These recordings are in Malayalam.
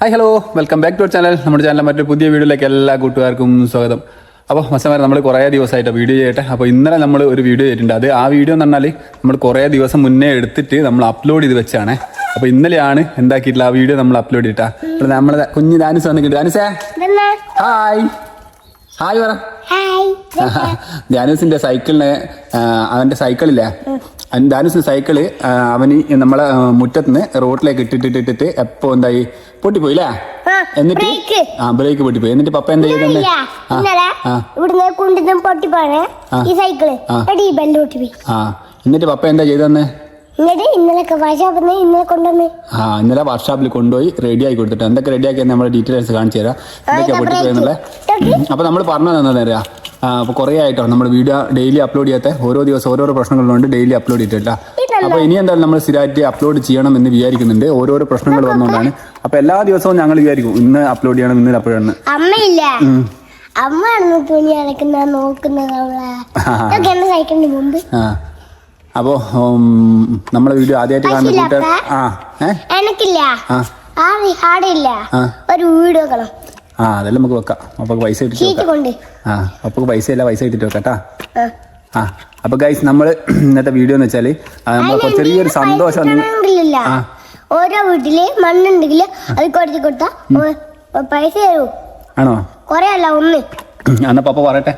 Hi hello welcome back to our channel. നമ്മുടെ ചാനലിലെ മറ്റൊരു പുതിയ വീഡിയോയിലേക്ക് എല്ലാ കൂട്ടുകാർക്കും സ്വാഗതം. അപ്പോൾ മച്ചന്മാരെ നമ്മൾ കുറേ ദിവസമായിട്ട് വീഡിയോ ചെയ്യട്ടെ. അപ്പോൾ ഇന്നലെ നമ്മൾ ഒരു വീഡിയോ ചെയ്തിട്ടുണ്ട്. ആ വീഡിയോ എന്ന് പറഞ്ഞാൽ നമ്മൾ കുറേ ദിവസം മുന്നേ എടുത്തിട്ട് നമ്മൾ അപ്ലോഡ് ചെയ്ത് വെച്ചാണ്. അപ്പോൾ ഇന്നലെയാണ് എന്താക്കിയിട്ടുള്ള ആ വീഡിയോ നമ്മൾ അപ്ലോഡ് ചെയ്തിട്ടാ. അപ്പോൾ നമ്മളെ കുഞ്ഞ് ഡാനിസ് വന്നിട്ടുണ്ട്. ഡാനിസേ ഹായ് ഹായ് പറ. ഡാനിസിന്റെ സൈക്കിളിന് അവന്റെ സൈക്കിളില്ലേ, ഡാനിസിന്റെ സൈക്കിള് അവന് നമ്മളെ മുറ്റത്തുനിന്ന് റോഡിലേക്ക് ഇട്ടിട്ടിട്ടിട്ട് എപ്പോ എന്തായി പൊട്ടിപ്പോയില്ലേ. എന്നിട്ട് ബ്രേക്ക് പൊട്ടിപ്പോയി. എന്നിട്ട് പപ്പ എന്താ ചെയ്തേ? എന്നിട്ട് പപ്പ എന്താ ചെയ്തന്നെ? ഇന്നലെ വർക്ക്ഷോപ്പിൽ കൊണ്ടുപോയി റെഡിയാക്കി കൊടുത്തിട്ട് എന്തൊക്കെ റെഡിയാക്കി നമ്മുടെ ഡീറ്റെയിൽസ് കാണിച്ചു തരാം. എന്തൊക്കെയാ പൊട്ടിപ്പോയെന്നുള്ളത്. അപ്പൊ നമ്മൾ പറഞ്ഞത് എന്താ പറയാ, അപ്പോൾ കുറേ ആയിട്ടോ നമ്മൾ വീഡിയോ ഡെയിലി അപ്ലോഡ് ചെയ്യാത്ത, ഓരോ ദിവസം ഓരോരോ പ്രശ്നങ്ങളുണ്ട് ഡെയിലി അപ്ലോഡ് ചെയ്തിട്ടില്ല. അപ്പോൾ ഇനി എന്തായാലും നമ്മൾ സ്ഥിരമായിട്ട് അപ്ലോഡ് ചെയ്യണം എന്ന് വിചാരിക്കുന്നുണ്ട്. ഓരോരോ പ്രശ്നങ്ങൾ വന്നുകൊണ്ടാണ്. അപ്പൊ എല്ലാ ദിവസവും ഞങ്ങൾ വിചാരിക്കും ഇന്ന് അപ്ലോഡ് ചെയ്യണം, ഇന്ന് അപ്ലോഡ് ചെയ്യണം. അപ്പോ നമ്മളെ വീഡിയോ ആദ്യമായിട്ട് കാണുന്ന കൂട്ടുകാർ അതെല്ലാം നമുക്ക് വെക്കാം. അപ്പൊ പൈസ ഇട്ടിട്ട് അപ്പൊ പൈസ ഇട്ടിട്ട് വെക്കാട്ടാ. അപ്പൊ ഗൈസ് നമ്മള് ഇന്നത്തെ വീഡിയോ എന്ന് വെച്ചാല് നമ്മളെ ചെറിയൊരു സന്തോഷം. ഓരോ വീട്ടില് മണ്ണുണ്ടെങ്കിൽ അത് കൊടുത്ത് കൊടുത്താ പൈസ തരൂ. ആണോ? കൊറേ അല്ല, ഒന്ന്. എന്നാ പപ്പ പറയട്ടെ.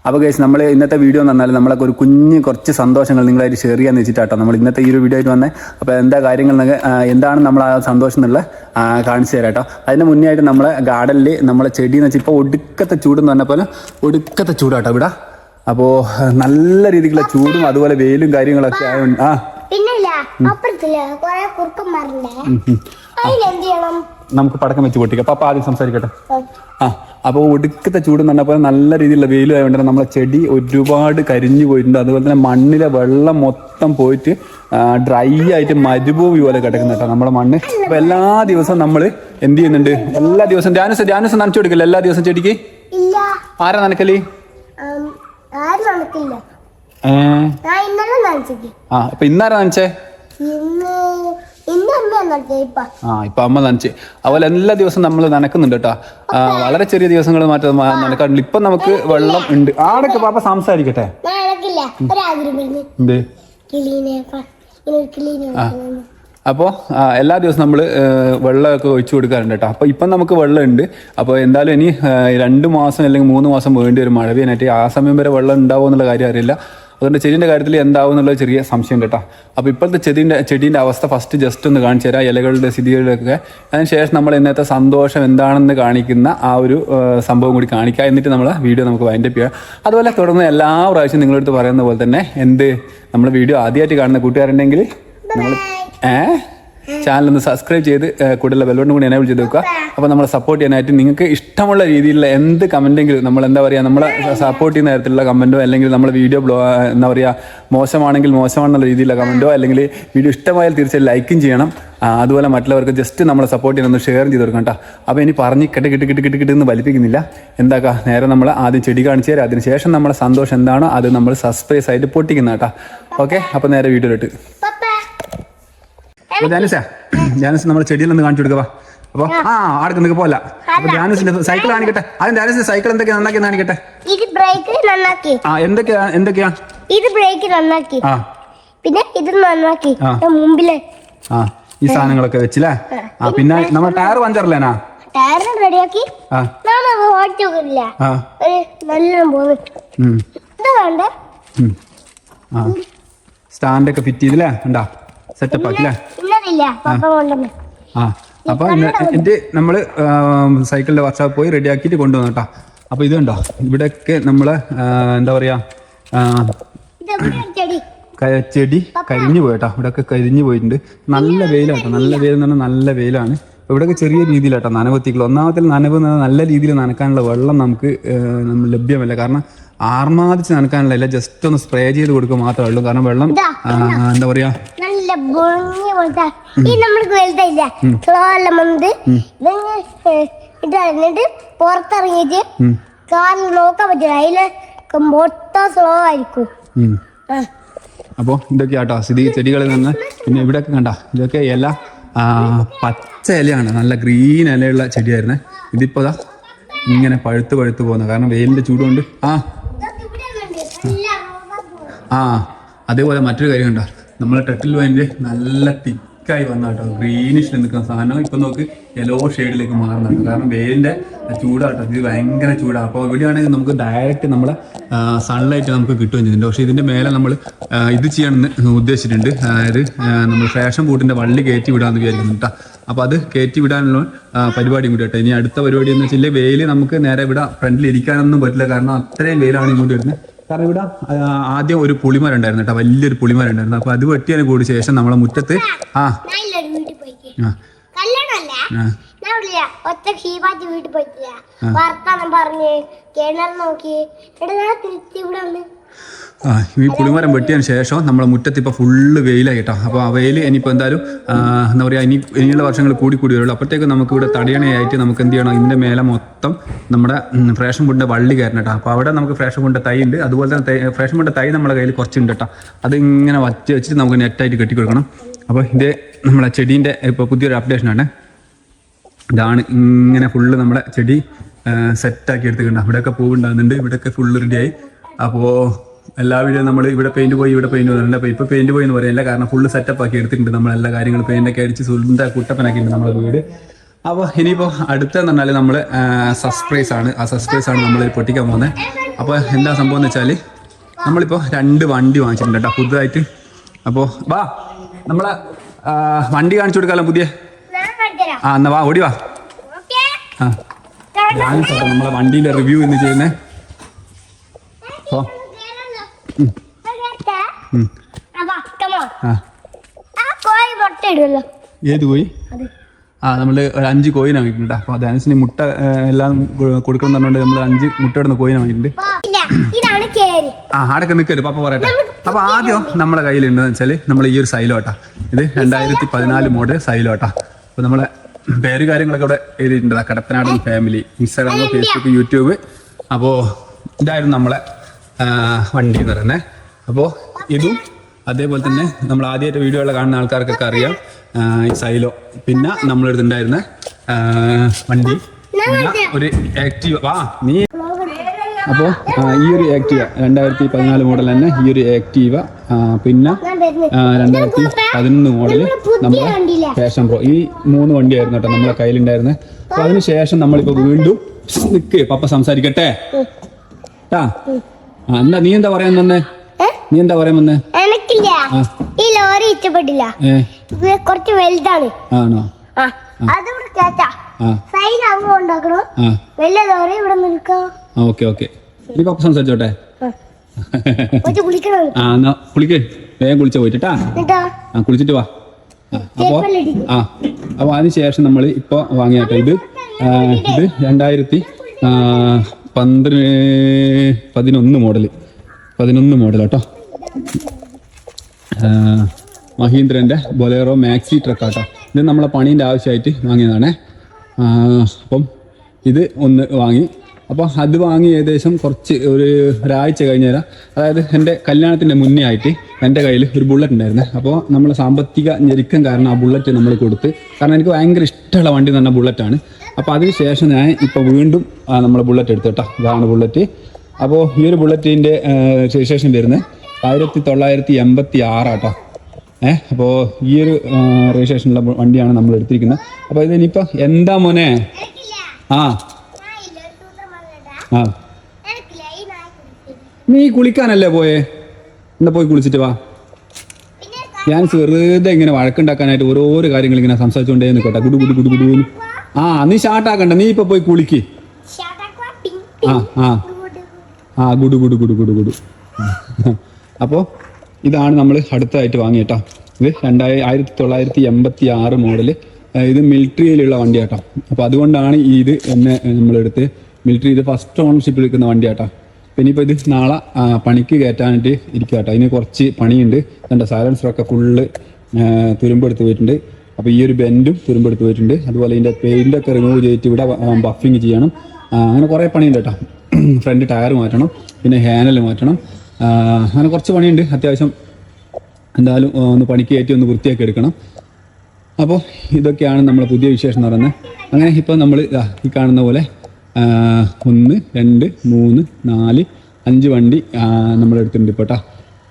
അപ്പോൾ ഗൈസ് നമ്മൾ ഇന്നത്തെ വീഡിയോ എന്ന് പറഞ്ഞാൽ നമ്മളൊക്കെ ഒരു കുറച്ച് സന്തോഷങ്ങൾ നിങ്ങളായിട്ട് ഷെയർ ചെയ്യാന്ന് വെച്ചിട്ടാട്ടോ നമ്മൾ ഇന്നത്തെ ഈ ഒരു വീഡിയോ ആയിട്ട് വന്നേ. അപ്പോൾ എന്താ കാര്യങ്ങൾ എന്താണ് നമ്മൾ ആ സന്തോഷം എന്നുള്ള കാണിച്ചു തരാം കേട്ടോ. അതിന് മുന്നേ ആയിട്ട് നമ്മളെ ഗാർഡനിൽ നമ്മളെ ചെടി എന്ന് വെച്ചാൽ ഇപ്പോൾ ഒടുക്കത്തെ ചൂടെന്ന് പറഞ്ഞ പോലെ ഒടുക്കത്തെ ചൂടാട്ടോ ഇവിടെ. അപ്പോൾ നല്ല രീതിക്കുള്ള ചൂടും അതുപോലെ വെയിലും കാര്യങ്ങളൊക്കെ ആയതുകൊണ്ട് നമുക്ക് പടക്കം വെച്ച് പൊട്ടിക്കാം. പപ്പ ആദ്യം സംസാരിക്കട്ടെ. അപ്പോൾ ഒടുക്കത്തെ ചൂട് എന്ന് പറഞ്ഞപ്പോൾ നല്ല രീതിയിലുള്ള വെയിലും ആയതുകൊണ്ട് നമ്മളെ ചെടി ഒരുപാട് കരിഞ്ഞു പോയിട്ടുണ്ട്. അതുപോലെ തന്നെ മണ്ണിലെ വെള്ളം മൊത്തം പോയിട്ട് ഡ്രൈ ആയിട്ട് മരുഭൂമി പോലെ കിടക്കുന്ന കേട്ടോ നമ്മളെ മണ്ണ്. അപ്പോൾ എല്ലാ ദിവസവും നമ്മൾ എന്ത് ചെയ്യുന്നുണ്ട്, എല്ലാ ദിവസവും ധ്യാനസ് നനച്ചു കൊടുക്കില്ല എല്ലാ ദിവസം ചെടിക്ക്? ആരാ നനക്കല്? ഇപ്പൊ ഇന്നാരാ നനച്ചേ? ഇപ്പൊ അമ്മ നനച്ച്. അതുപോലെ എല്ലാ ദിവസവും നമ്മൾ നനക്കുന്നുണ്ട് കേട്ടോ. വളരെ ചെറിയ ദിവസങ്ങൾ മാറ്റം നനക്കാറുണ്ട്. ഇപ്പൊ നമുക്ക് വെള്ളം ഉണ്ട്. ആടൊക്കെ പാപ്പ സംസാരിക്കട്ടെ. എന്ത്? അപ്പോൾ എല്ലാ ദിവസവും നമ്മൾ വെള്ളമൊക്കെ ഒഴിച്ചു കൊടുക്കാറുണ്ട് കേട്ടോ. അപ്പോൾ ഇപ്പം നമുക്ക് വെള്ളമുണ്ട്. അപ്പോൾ എന്തായാലും ഇനി 2 മാസം അല്ലെങ്കിൽ 3 മാസം വേണ്ടി വരും മഴ പെയ്യാനായിട്ട്. ആ സമയം വരെ വെള്ളം ഉണ്ടാവുമോ എന്നുള്ള കാര്യം അറിയില്ല. അതുകൊണ്ട് ചെടീൻ്റെ കാര്യത്തിൽ എന്താവും എന്നുള്ള ചെറിയ സംശയം കേട്ടോ. അപ്പോൾ ഇപ്പോഴത്തെ ചെടീൻ്റെ അവസ്ഥ ഫസ്റ്റ് ജസ്റ്റ് ഒന്ന് കാണിച്ചു തരാം, ഇലകളുടെ സ്ഥിതികളിലൊക്കെ. അതിനുശേഷം നമ്മൾ ഇന്നത്തെ സന്തോഷം എന്താണെന്ന് കാണിക്കുന്ന ആ ഒരു സംഭവം കൂടി കാണിക്കുക. എന്നിട്ട് നമ്മൾ വീഡിയോ നമുക്ക് വൈൻഡപ്പ് ചെയ്യാം. അതുപോലെ തുടർന്ന് എല്ലാ പ്രാവശ്യം നിങ്ങളടുത്ത് പറയുന്ന പോലെ തന്നെ നമ്മൾ വീഡിയോ ആദ്യമായിട്ട് കാണുന്ന കൂട്ടുകാരുണ്ടെങ്കിൽ നമ്മൾ ചാനലൊന്ന് സബ്സ്ക്രൈബ് ചെയ്ത് കൂടുതൽ ബെല്ലോണ്ടും കൂടി എനേബിൾ ചെയ്ത് വെക്കുക. അപ്പോൾ നമ്മളെ സപ്പോർട്ട് ചെയ്യാനായിട്ട് നിങ്ങൾക്ക് ഇഷ്ടമുള്ള രീതിയിലുള്ള എന്ത് കമൻറ്റെങ്കിലും നമ്മൾ എന്താ പറയുക, നമ്മളെ സപ്പോർട്ട് ചെയ്യുന്ന തരത്തിലുള്ള കമൻറ്റോ, അല്ലെങ്കിൽ നമ്മളെ വീഡിയോ എന്താ പറയുക മോശമാണെങ്കിൽ മോശമാണെന്നുള്ള രീതിയിലുള്ള കമൻറ്റോ, അല്ലെങ്കിൽ വീഡിയോ ഇഷ്ടമായാൽ തീർച്ചയായും ലൈക്കും ചെയ്യണം. അതുപോലെ മറ്റുള്ളവർക്ക് ജസ്റ്റ് നമ്മളെ സപ്പോർട്ട് ചെയ്യാൻ ഒന്ന് ഷെയർ ചെയ്ത് കൊടുക്കണം കേട്ടോ. അപ്പോൾ ഇനി പറഞ്ഞ് കിട്ടിന്ന് വലിപ്പിക്കുന്നില്ല. എന്താക്കുക, നേരെ നമ്മൾ ആദ്യം ചെടി കാണിച്ചു തരാം. അതിനുശേഷം നമ്മളെ സന്തോഷം എന്താണോ അത് നമ്മൾ സർപ്രൈസ് ആയിട്ട് പൊട്ടിക്കുന്ന കേട്ടോ. ഓക്കെ, അപ്പോൾ നേരെ വീഡിയോയിലിട്ട് ജാനസ് നമ്മളെ ചെടിയിലൊന്ന് കാണിച്ചു കൊടുക്കുക. അപ്പൊ ആർക്ക് നിൽക്ക് പോലെ. അപ്പൊ ജാനസിന്റെ സൈക്കിൾ കാണിക്കട്ടെ. ആദ്യം ജാനസിന്റെ സൈക്കിൾ എന്തൊക്കെയാ നന്നാക്കി കാണിക്കട്ടെ. എന്തൊക്കെയാ? ഇത് ബ്രേക്ക് നന്നാക്കി, പിന്നെ ഇത് നന്നാക്കി, മുമ്പിലെ ഈ സാധനങ്ങളൊക്കെ വെച്ചില്ലേ. പിന്നെ നമ്മൾ ടയർ പഞ്ചറില്ലേനാ? ടയർ റെഡിയാക്കി സ്റ്റാൻഡൊക്കെ ഫിറ്റ് ചെയ്തില്ലേ, ഉണ്ടാ സെറ്റപ്പ് ആക്കില്ലേ. അപ്പൊ എന്നിട്ട് നമ്മള് സൈക്കിളിന്റെ വർക്ക്ഷോപ്പ് പോയി റെഡി ആക്കിയിട്ട് കൊണ്ടുവന്നു കേട്ടോ. അപ്പൊ ഇത് കണ്ടോ, ഇവിടെയൊക്കെ നമ്മള് എന്താ പറയാ ചെടി കരിഞ്ഞു പോയിട്ടോ. ഇവിടെയൊക്കെ കരിഞ്ഞു പോയിട്ടുണ്ട്. നല്ല വെയിലാട്ടോ, നല്ല വെയിൽ എന്ന് പറഞ്ഞാൽ നല്ല വെയിലാണ്. ഇവിടെയൊക്കെ ചെറിയ രീതിയിലാട്ടോ നനവെത്തിക്കുള്ളൂ. ഒന്നാമത്തെ നനവ് നല്ല രീതിയിൽ നനക്കാനുള്ള വെള്ളം നമുക്ക് ലഭ്യമല്ല. കാരണം ആർമാദിച്ച് നനക്കാനുള്ള ജസ്റ്റ് ഒന്ന് സ്പ്രേ ചെയ്ത് കൊടുക്കുക മാത്രമേ ഉള്ളൂ. കാരണം വെള്ളം എന്താ പറയാ പുറത്തിറങ്ങിയിട്ട് കാലിൽ നോക്കാൻ പറ്റില്ല, അതിലൊക്കെ മൊത്തം സ്ലോ ആയിരിക്കും. അപ്പോൾ ഇതൊക്കെ ആട്ടോ സ്ഥിതി ചെടികളിൽ നിന്ന്. പിന്നെ ഇവിടെയൊക്കെ കണ്ട ഇതൊക്കെ ഇല പച്ച ഇലയാണ്, നല്ല ഗ്രീൻ ഇലയുള്ള ചെടിയായിരുന്നേ. ഇതിപ്പോൾ ഇതാ ഇങ്ങനെ പഴുത്ത് പോകുന്നത്, കാരണം വെയിലിൻ്റെ ചൂടുകൊണ്ട്. അതേപോലെ മറ്റൊരു കാര്യം കണ്ടോ, നമ്മളെ ടെട്ടിൽ വൈൻ്റെ നല്ല തിക്കായി വന്ന കേട്ടോ, ഗ്രീനിഷിൽ നിൽക്കുന്ന സാധനം ഇപ്പം നോക്ക് യെല്ലോ ഷെയ്ഡിലേക്ക് മാറുന്നുണ്ട്, കാരണം വെയിലിൻ്റെ ചൂടാട്ടോ. ഇത് ഭയങ്കര ചൂടാണ്. അപ്പോൾ ഇവിടെയാണെങ്കിൽ നമുക്ക് ഡയറക്റ്റ് നമ്മളെ സൺലൈറ്റ് നമുക്ക് കിട്ടുകയും ചെയ്യുന്നുണ്ട്. പക്ഷേ ഇതിൻ്റെ മേലെ നമ്മൾ ഇത് ചെയ്യാൻ ഉദ്ദേശിച്ചിട്ടുണ്ട്, അതായത് നമ്മൾ ഫാഷൻ ബൂട്ടിൻ്റെ വള്ളി കയറ്റി വിടാമെന്ന് വിചാരിക്കുന്നു കേട്ടോ. അപ്പോൾ അത് കയറ്റി വിടാനുള്ള പരിപാടിയും കൂടി കേട്ടോ. ഇനി അടുത്ത പരിപാടി എന്ന് വെച്ചാൽ വെയിൽ നമുക്ക് നേരെ ഇവിടെ ഫ്രണ്ടിൽ ഇരിക്കാനൊന്നും പറ്റില്ല, കാരണം അത്രയും വെയിലാണ് ഇങ്ങോട്ട് വരുന്നത്. കാരണം ഇവിടെ ആദ്യം ഒരു പുളിമരം ഉണ്ടായിരുന്നു കേട്ടോ, വലിയൊരു പുളിമരം ഉണ്ടായിരുന്നു. അപ്പോൾ അത് വെട്ടിയതിന് കൂടി ശേഷം നമ്മളെ മുറ്റത്ത് വീട്ടിൽ പോയിട്ടില്ല, വർത്താനം പറഞ്ഞ് കിണർ നോക്കി ഈ പുളിമരം വെട്ടിയതിന് ശേഷം നമ്മളെ മുറ്റത്ത് ഇപ്പോൾ ഫുള്ള് വെയിലായി കേട്ടോ. അപ്പോൾ ആ വെയിൽ ഇനിയിപ്പോൾ എന്തായാലും എന്താ പറയുക, ഇനിയുള്ള വർഷങ്ങൾ കൂടി വരുള്ളൂ. അപ്പോഴത്തേക്ക് നമുക്ക് ഇവിടെ തടയണയായിട്ട് നമുക്ക് എന്ത് ചെയ്യണം, ഇതിൻ്റെ മേലെ മൊത്തം നമ്മുടെ ഫ്രേഷൻ ഫുഡിൻ്റെ വള്ളി കയറണം കേട്ടോ. അപ്പോൾ അവിടെ നമുക്ക് ഫ്രേഷൻ ഫുഡിൻ്റെ തൈ ഉണ്ട്, അതുപോലെ തന്നെ ഫ്രേഷൻ ഫുഡിൻ്റെ തൈ നമ്മുടെ കയ്യിൽ കുറച്ചുണ്ട് കേട്ടോ. അതിങ്ങനെ വെച്ചിട്ട് നമുക്ക് നെറ്റായിട്ട് കെട്ടിക്കൊടുക്കണം. അപ്പോൾ ഇത് നമ്മളെ ചെടീൻ്റെ ഇപ്പോൾ പുതിയൊരു അപ്ഡേഷനാണ്. ഇതാണ് ഇങ്ങനെ ഫുള്ള് നമ്മളെ ചെടി സെറ്റാക്കി എടുത്തിട്ടുണ്ട്. ഇവിടെയൊക്കെ പൂവുണ്ടാകുന്നുണ്ട്, ഇവിടെയൊക്കെ ഫുള്ള് റെഡിയായി. അപ്പോൾ എല്ലാ വീടും നമ്മൾ ഇവിടെ പെയിൻറ്റ് പോയി ഇവിടെ പെയിൻറ്റ് പോകുന്നുണ്ട്. അപ്പോൾ ഇപ്പോൾ പെയിൻറ്റ് പോയി എന്ന് പറയില്ല, കാരണം ഫുള്ള് സെറ്റപ്പ് ആക്കി എടുത്തിട്ടുണ്ട്. നമ്മളെല്ലാ കാര്യങ്ങളും പെയിൻ്റൊക്കെ അടിച്ച് സുന്ദര കുട്ടപ്പനാക്കിയിട്ടുണ്ട് നമ്മളെ വീട്. അപ്പോൾ ഇനിയിപ്പോൾ അടുത്തെന്ന് പറഞ്ഞാൽ നമ്മൾ സസ്പ്രൈസ് ആണ്. ആ സസ്പ്രൈസ് ആണ് നമ്മൾ പൊട്ടിക്കാൻ പോകുന്നത്. അപ്പോൾ എന്താ സംഭവം എന്ന് വെച്ചാൽ നമ്മളിപ്പോൾ 2 വണ്ടി വാങ്ങിച്ചിട്ടുണ്ട് കേട്ടോ പുതുതായിട്ട്. അപ്പോൾ വാ നമ്മളെ വണ്ടി കാണിച്ചു കൊടുക്കാമല്ലോ പുതിയ. എന്നാ വാ ഓടി വാ. ഞാൻ നമ്മളെ വണ്ടീൻ്റെ റിവ്യൂ ഇന്ന് ചെയ്യുന്നേ. ഓ ഏത് കോഴി? നമ്മൾ ഒരു 5 കോയിനെ വാങ്ങിയിട്ടുണ്ട്. അപ്പോൾ അതനുസരിച്ച് മുട്ട എല്ലാം കൊടുക്കണം പറഞ്ഞുകൊണ്ട് നമ്മൾ 5 മുട്ട ഇടുന്ന കോയിനെ വാങ്ങിയിട്ടുണ്ട്. ആടൊക്കെ നിൽക്കരുത്, പപ്പ പറയട്ടെ. അപ്പോൾ ആദ്യം നമ്മളെ കയ്യിലുണ്ടെന്ന് വെച്ചാൽ നമ്മൾ ഈ ഒരു സൈലോട്ടാ, ഇത് 2014 മോഡൽ സൈലോട്ടാ. അപ്പോൾ നമ്മളെ പേര് കാര്യങ്ങളൊക്കെ ഇവിടെ എഴുതിയിട്ടുണ്ട്, കടപ്പനാടൻ ഫാമിലി, ഇൻസ്റ്റാഗ്രാം, ഫേസ്ബുക്ക്, യൂട്യൂബ്. അപ്പോൾ ഇതായിരുന്നു നമ്മളെ വണ്ടി എന്ന് പറയുന്നത്. അപ്പോൾ ഇതും അതേപോലെ തന്നെ നമ്മൾ ആദ്യമായിട്ട് വീഡിയോകൾ കാണുന്ന ആൾക്കാർക്കൊക്കെ അറിയാം ഈ സൈലോ. പിന്നെ നമ്മളെടുത്തുണ്ടായിരുന്ന വണ്ടി പിന്നെ ഒരു ആക്റ്റീവ. നീ അപ്പോൾ ഈ ഒരു ആക്റ്റീവ 2014 മോഡൽ തന്നെ ഈ ഒരു ആക്റ്റീവ, പിന്നെ 2011 മോഡൽ നമ്മുടെ ഫാഷൻ പ്രോ. ഈ 3 വണ്ടിയായിരുന്നു കേട്ടോ നമ്മളെ കയ്യിലുണ്ടായിരുന്നത്. അപ്പോൾ അതിന് ശേഷം നമ്മളിപ്പോൾ വീണ്ടും നിൽക്ക്, പപ്പ സംസാരിക്കട്ടെ ട്ടാ. എന്താ നീ എന്താ പറയാൻ വന്നേ? നീ എന്താ പറയാൻ വന്നേ? ഈ ലോറി ഇഷ്ടപ്പെട്ടില്ല, കുറച്ച് വലുതാണ്. ആണോ? അതിവിടെ കേട്ടാ സൈഡ് അങ്ങ് ഉണ്ടാക്കണോ, വലിയ ലോറി ഇവിടെ നിൽക്കാം. ഓക്കെ ഓക്കെ, നീ പപ്പ സംസാരിച്ചോട്ടെ. കുളിക്കണം. എന്നാ കുളിക്ക്, വേഗം കുളിച്ച പോയിട്ടാ. കുളിച്ചിട്ട് വാ. അപ്പോൾ അതിന് ശേഷം നമ്മൾ ഇപ്പോൾ വാങ്ങിയ കേട്ടോ ഇത് 2011 മോഡൽ കേട്ടോ. മഹീന്ദ്രൻ്റെ ബൊലേറോ മാക്സി ട്രക്കാട്ടോ. ഇത് നമ്മളെ പണീൻ്റെ ആവശ്യമായിട്ട് വാങ്ങിയതാണേ. അപ്പം ഇത് ഒന്ന് വാങ്ങി. അപ്പോൾ അത് വാങ്ങി ഏകദേശം ഒരാഴ്ച കഴിഞ്ഞേരം, അതായത് എൻ്റെ കല്യാണത്തിൻ്റെ മുന്നേ ആയിട്ട് എൻ്റെ കയ്യിൽ ഒരു ബുള്ളറ്റ് ഉണ്ടായിരുന്നേ. അപ്പോൾ നമ്മൾ സാമ്പത്തിക ഞെരുക്കം കാരണം ആ ബുള്ളറ്റ് നമ്മൾ കൊടുത്ത്, കാരണം എനിക്ക് ഭയങ്കര ഇഷ്ടമുള്ള വണ്ടി എന്ന് പറഞ്ഞാൽ ബുള്ളറ്റാണ്. അപ്പോൾ അതിന് ശേഷം ഞാൻ ഇപ്പോൾ വീണ്ടും നമ്മൾ ബുള്ളറ്റ് എടുത്തു കേട്ടോ. ഇതാണ് ബുള്ളറ്റ്. അപ്പോൾ ഈ ഒരു ബുള്ളറ്റിൻ്റെ രജിസ്ട്രേഷൻ വരുന്നത് 1986 ആട്ടോ. അപ്പോൾ ഈ ഒരു രജിസ്ട്രേഷനുള്ള വണ്ടിയാണ് നമ്മൾ എടുത്തിരിക്കുന്നത്. അപ്പോൾ ഇതിനിപ്പോൾ എന്താ മോനെ? നീ കുളിക്കാനല്ലേ പോയേ? എന്താ പോയി കുളിച്ചിട്ട് വാ. ഞാൻ വെറുതെ ഇങ്ങനെ വഴക്കുണ്ടാക്കാനായിട്ട് ഓരോരോ കാര്യങ്ങൾ ഇങ്ങനെ സംസാരിച്ചുകൊണ്ടേ നിൽക്കട്ടെ. ഗുഡു ഗുഡു ഗുഡു ഗുഡു. നീ ഷാർട്ടാക്കണ്ട, നീ ഇപ്പൊ പോയി കുളിക്ക്. ഗുഡു ഗുഡു ഗുഡു ഗുഡു ഗുഡു. അപ്പോൾ ഇതാണ് നമ്മൾ അടുത്തതായിട്ട് വാങ്ങിയിട്ടോ. ഇത് 1986 മോഡല്. ഇത് മിലിറ്ററിയിലുള്ള വണ്ടിയാട്ടോ. അപ്പോൾ അതുകൊണ്ടാണ് ഇത് എന്നെ നമ്മളെടുത്ത് മിലിറ്ററി, ഇത് ഫസ്റ്റ് ഓണർഷിപ്പിൽ എടുക്കുന്ന വണ്ടിയാട്ടോ. പിന്നെ ഇപ്പോൾ ഇത് നാളെ പണിക്ക് കയറ്റാനായിട്ട് ഇരിക്കുക കേട്ടോ. അതിന് കുറച്ച് പണിയുണ്ട്. എൻ്റെ സൈലൻസറൊക്കെ ഫുള്ള് തുരുമ്പെടുത്ത് പോയിട്ടുണ്ട്. അപ്പോൾ ഈ ഒരു ബെൻഡും തുരുമ്പെടുത്ത് പോയിട്ടുണ്ട്. അതുപോലെ ഇതിൻ്റെ പെയിൻ്റൊക്കെ റിമൂവ് ചെയ്തിട്ട് ഇവിടെ ബഫിങ് ചെയ്യണം. അങ്ങനെ കുറേ പണിയുണ്ട് കേട്ടോ. ഫ്രണ്ട് ടയർ മാറ്റണം, പിന്നെ ഹാൻഡിൽ മാറ്റണം, അങ്ങനെ കുറച്ച് പണിയുണ്ട്. അത്യാവശ്യം എന്തായാലും ഒന്ന് പണിക്ക് കയറ്റി ഒന്ന് വൃത്തിയാക്കി എടുക്കണം. അപ്പോൾ ഇതൊക്കെയാണ് നമ്മളെ പുതിയ വിശേഷം എന്ന് പറയുന്നത്. അങ്ങനെ ഇപ്പോൾ നമ്മൾ ഈ കാണുന്ന പോലെ 1 2 3 4 5 വണ്ടി നമ്മൾ എടുത്തിട്ടുണ്ട് ഇപ്പോൾ കേട്ടോ.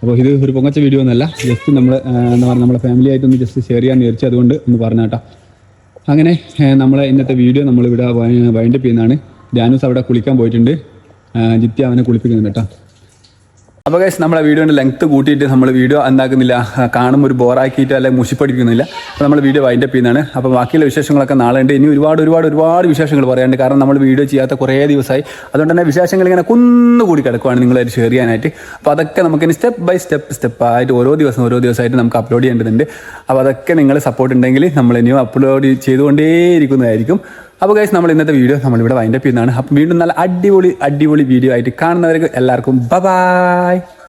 അപ്പോൾ ഇത് ഒരു പൊങ്ങച്ച വീഡിയോ ഒന്നുമല്ല, ജസ്റ്റ് നമ്മൾ എന്താ പറയുക നമ്മളെ ഫാമിലി ആയിട്ടൊന്ന് ജസ്റ്റ് ഷെയർ ചെയ്യാൻ വിചാരിച്ചു, അതുകൊണ്ട് ഒന്ന് പറഞ്ഞ കേട്ടോ. അങ്ങനെ നമ്മളെ ഇന്നത്തെ വീഡിയോ നമ്മളിവിടെ വൈൻഡപ്പ് ചെയ്യുന്നതാണ്. ഡാനൂസ് അവിടെ കുളിക്കാൻ പോയിട്ടുണ്ട്, ജിത്യ അവനെ കുളിപ്പിക്കുന്നുണ്ട് കേട്ടോ. അപ്പോൾ ഗൈസ് നമ്മളെ വീഡിയോൻ്റെ ലെങ്ത്ത് കൂട്ടിയിട്ട് നമ്മൾ വീഡിയോ എന്താക്കുന്നില്ല, കാണുമ്പോൾ ഒരു ബോറാക്കിയിട്ട് അല്ലെങ്കിൽ മുഷിപ്പടിക്കുന്നില്ല. അപ്പോൾ നമ്മൾ വീഡിയോ വൈൻഡപ്പ് ചെയ്യുന്നതാണ്. അപ്പോൾ ബാക്കിയുള്ള വിശേഷങ്ങളൊക്കെ നാളെ ഉണ്ട്. ഇനി ഒരുപാട് വിശേഷങ്ങൾ പറയാനുണ്ട്, കാരണം നമ്മൾ വീഡിയോ ചെയ്യാത്ത കുറേ ദിവസമായി. അതുകൊണ്ട് തന്നെ വിശേഷങ്ങൾ ഇങ്ങനെ കുന്നുകൂടി കിടക്കുവാണ് നിങ്ങളായിട്ട് ഷെയർ ചെയ്യാനായിട്ട്. അപ്പോൾ അതൊക്കെ നമുക്കിനി സ്റ്റെപ്പായിട്ട് ഓരോ ദിവസമായിട്ട് നമുക്ക് അപ്ലോഡ് ചെയ്യേണ്ടതുണ്ട്. അപ്പോൾ അതൊക്കെ നിങ്ങൾ സപ്പോർട്ട് ഉണ്ടെങ്കിൽ നമ്മൾ ഇനിയും അപ്ലോഡ് ചെയ്തുകൊണ്ടേയിരിക്കുന്നതായിരിക്കും. അപ്പോൾ ഗൈസ് നമ്മൾ ഇന്നത്തെ വീഡിയോ നമ്മളിവിടെ വൈൻഡപ്പ് ചെയ്യുന്നതാണ്. അപ്പോൾ വീണ്ടും നല്ല അടിപൊളി വീഡിയോ ആയിട്ട് കാണുന്നവർക്ക് എല്ലാവർക്കും ബൈ.